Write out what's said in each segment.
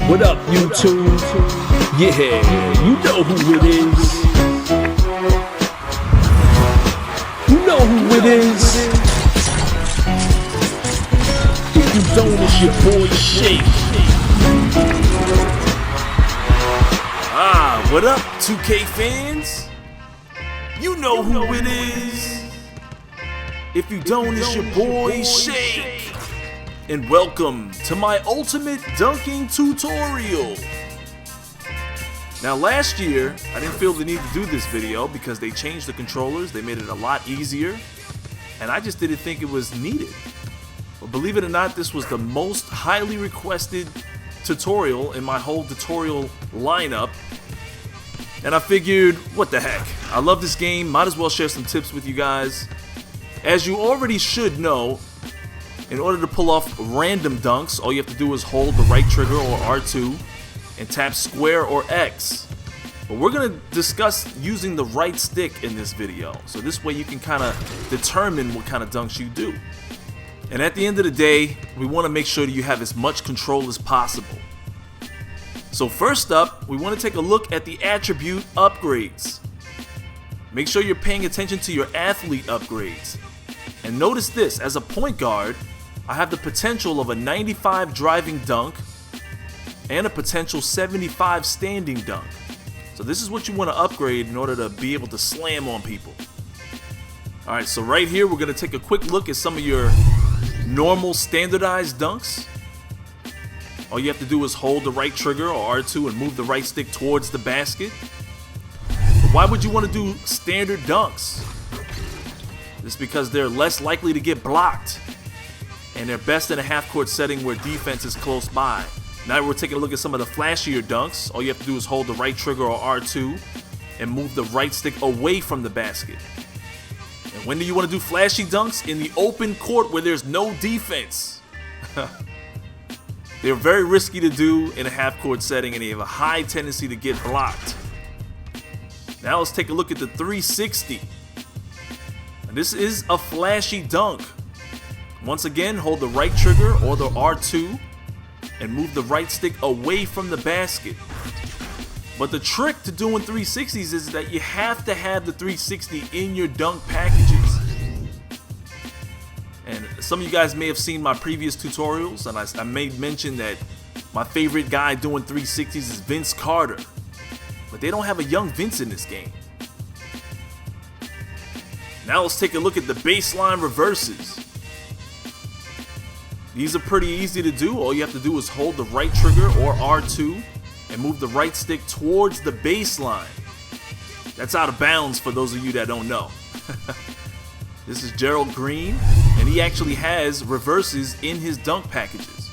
What up, YouTube? Yeah, you know who it is. You know who it is. If you don't, it's your boy Shake. What up, 2K fans? You know who it is. If you don't, it's your boy Shake. And welcome to my ultimate dunking tutorial. Now last year, I didn't feel the need to do this video because they changed the controllers, they made it a lot easier, and I just didn't think it was needed. But believe it or not, this was the most highly requested tutorial in my whole tutorial lineup. And I figured, what the heck, I love this game, might as well share some tips with you guys. As you already should know, in order to pull off random dunks, all you have to do is hold the right trigger or R2 and tap square or X. But we're going to discuss using the right stick in this video, so this way you can kind of determine what kind of dunks you do. And at the end of the day, we want to make sure that you have as much control as possible. So first up, we want to take a look at the attribute upgrades. Make sure you're paying attention to your athlete upgrades. And notice this, as a point guard, I have the potential of a 95 driving dunk and a potential 75 standing dunk. So this is what you want to upgrade in order to be able to slam on people. Alright, so right here we're going to take a quick look at some of your normal standardized dunks. All you have to do is hold the right trigger or R2 and move the right stick towards the basket. But why would you want to do standard dunks? It's because they're less likely to get blocked, and they're best in a half-court setting where defense is close by. Now we're taking a look at some of the flashier dunks. All you have to do is hold the right trigger or R2 and move the right stick away from the basket. And when do you want to do flashy dunks? In the open court where there's no defense. They're very risky to do in a half-court setting, and they have a high tendency to get blocked. Now let's take a look at the 360. This is a flashy dunk. Once again, hold the right trigger or the R2 and move the right stick away from the basket. But the trick to doing 360s is that you have to have the 360 in your dunk packages. And some of you guys may have seen my previous tutorials, and I made mention that my favorite guy doing 360s is Vince Carter. But they don't have a young Vince in this game. Now let's take a look at the baseline reverses. These are pretty easy to do. All you have to do is hold the right trigger or R2 and move the right stick towards the baseline. That's out of bounds for those of you that don't know. This is Gerald Green, and he actually has reverses in his dunk packages.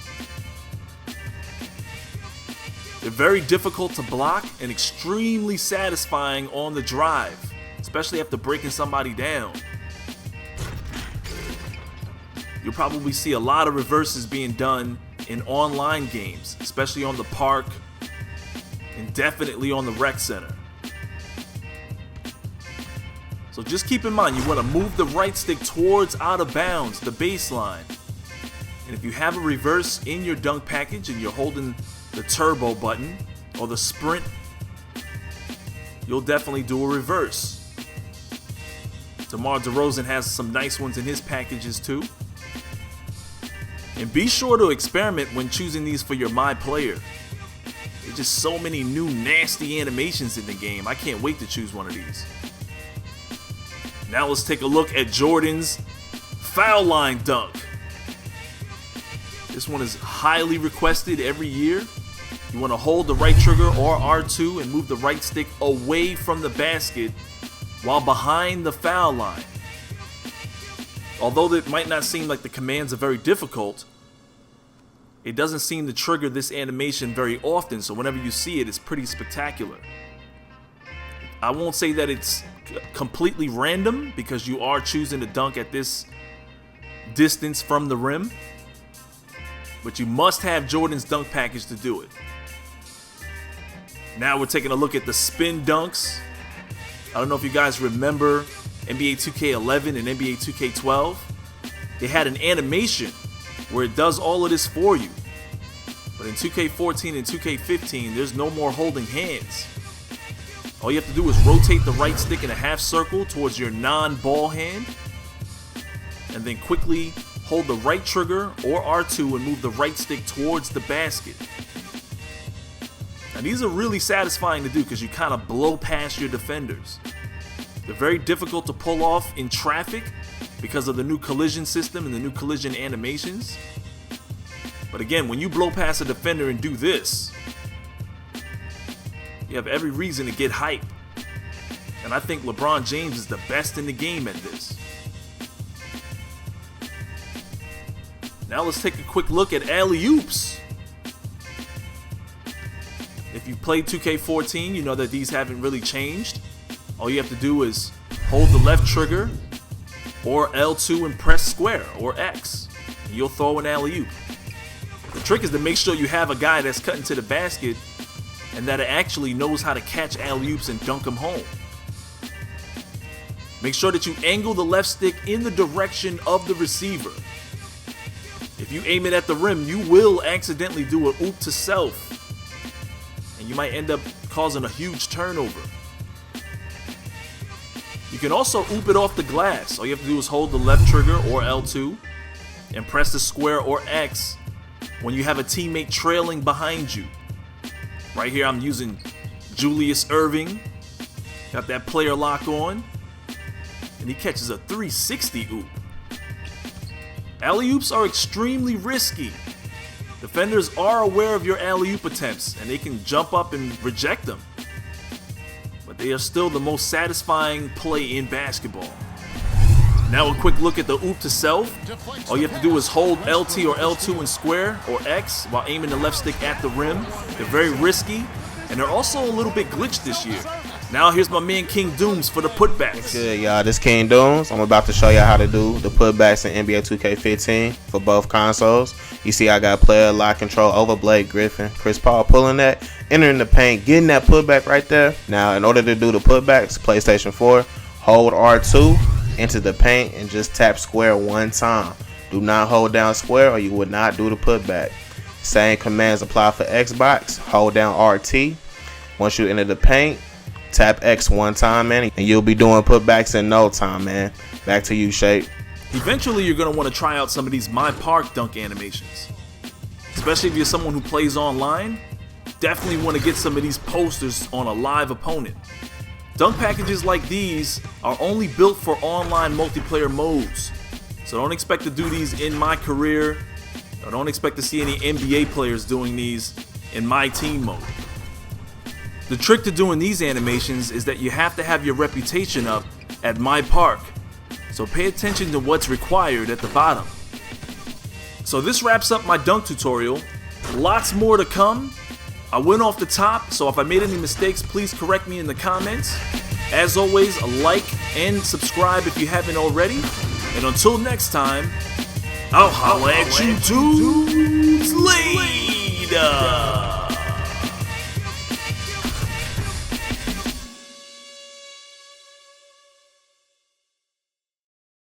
They're very difficult to block and extremely satisfying on the drive, especially after breaking somebody down. You'll probably see a lot of reverses being done in online games, especially on the park and definitely on the rec center. So just keep in mind, you want to move the right stick towards out of bounds, the baseline. And if you have a reverse in your dunk package and you're holding the turbo button or the sprint, you'll definitely do a reverse. DeMar DeRozan has some nice ones in his packages too. And be sure to experiment when choosing these for your My Player. There's just so many new nasty animations in the game. I can't wait to choose one of these. Now let's take a look at Jordan's foul line dunk. This one is highly requested every year. You want to hold the right trigger or R2 and move the right stick away from the basket while behind the foul line. Although it might not seem like the commands are very difficult, it doesn't seem to trigger this animation very often, so whenever you see it, it's pretty spectacular. I won't say that it's completely random because you are choosing to dunk at this distance from the rim, but you must have Jordan's dunk package to do it. Now we're taking a look at the spin dunks. I don't know if you guys remember NBA 2K11 and NBA 2K12. They had an animation where it does all of this for you. But in 2K14 and 2K15, there's no more holding hands. All you have to do is rotate the right stick in a half circle towards your non-ball hand, and then quickly hold the right trigger or R2 and move the right stick towards the basket. And these are really satisfying to do because you kind of blow past your defenders. They're very difficult to pull off in traffic because of the new collision system and the new collision animations. But again, when you blow past a defender and do this, you have every reason to get hype. And I think LeBron James is the best in the game at this. Now let's take a quick look at alley-oops. If you played 2K14, you know that these haven't really changed. All you have to do is hold the left trigger or L2 and press square or X, and you'll throw an alley-oop. The trick is to make sure you have a guy that's cutting to the basket and that actually knows how to catch alley-oops and dunk them home. Make sure that you angle the left stick in the direction of the receiver. If you aim it at the rim, you will accidentally do an oop to self, and you might end up causing a huge turnover. You can also oop it off the glass. All you have to do is hold the left trigger or L2 and press the square or X when you have a teammate trailing behind you. Right here I'm using Julius Erving. Got that player lock on, and he catches a 360 oop. Alley-oops are extremely risky. Defenders are aware of your alley-oop attempts, and they can jump up and reject them. But they are still the most satisfying play in basketball. Now a quick look at the oop to self. All you have to do is hold LT or L2 and square or X while aiming the left stick at the rim. They're very risky, and they're also a little bit glitched this year. Now here's my man KiiNGxDooMs for the putbacks. Good, y'all. This KiiNGxDooMs. I'm about to show y'all how to do the putbacks in NBA 2K15 for both consoles. You see I got player lock control over Blake Griffin. Chris Paul pulling that, entering the paint, getting that putback right there. Now in order to do the putbacks, PlayStation 4, hold R2 into the paint and just tap square one time. Do not hold down square or you would not do the putback. Same commands apply for Xbox. Hold down RT. Once you enter the paint, tap X one time, man, and you'll be doing putbacks in no time, man. Back to you, Shape. Eventually, you're going to want to try out some of these My Park dunk animations. Especially if you're someone who plays online, definitely want to get some of these posters on a live opponent. Dunk packages like these are only built for online multiplayer modes. So don't expect to do these in my career. I don't expect to see any NBA players doing these in my team mode. The trick to doing these animations is that you have to have your reputation up at My Park. So pay attention to what's required at the bottom. So this wraps up my dunk tutorial. Lots more to come. I went off the top, so if I made any mistakes, please correct me in the comments. As always, like and subscribe if you haven't already. And until next time, I'll holla at you dudes later.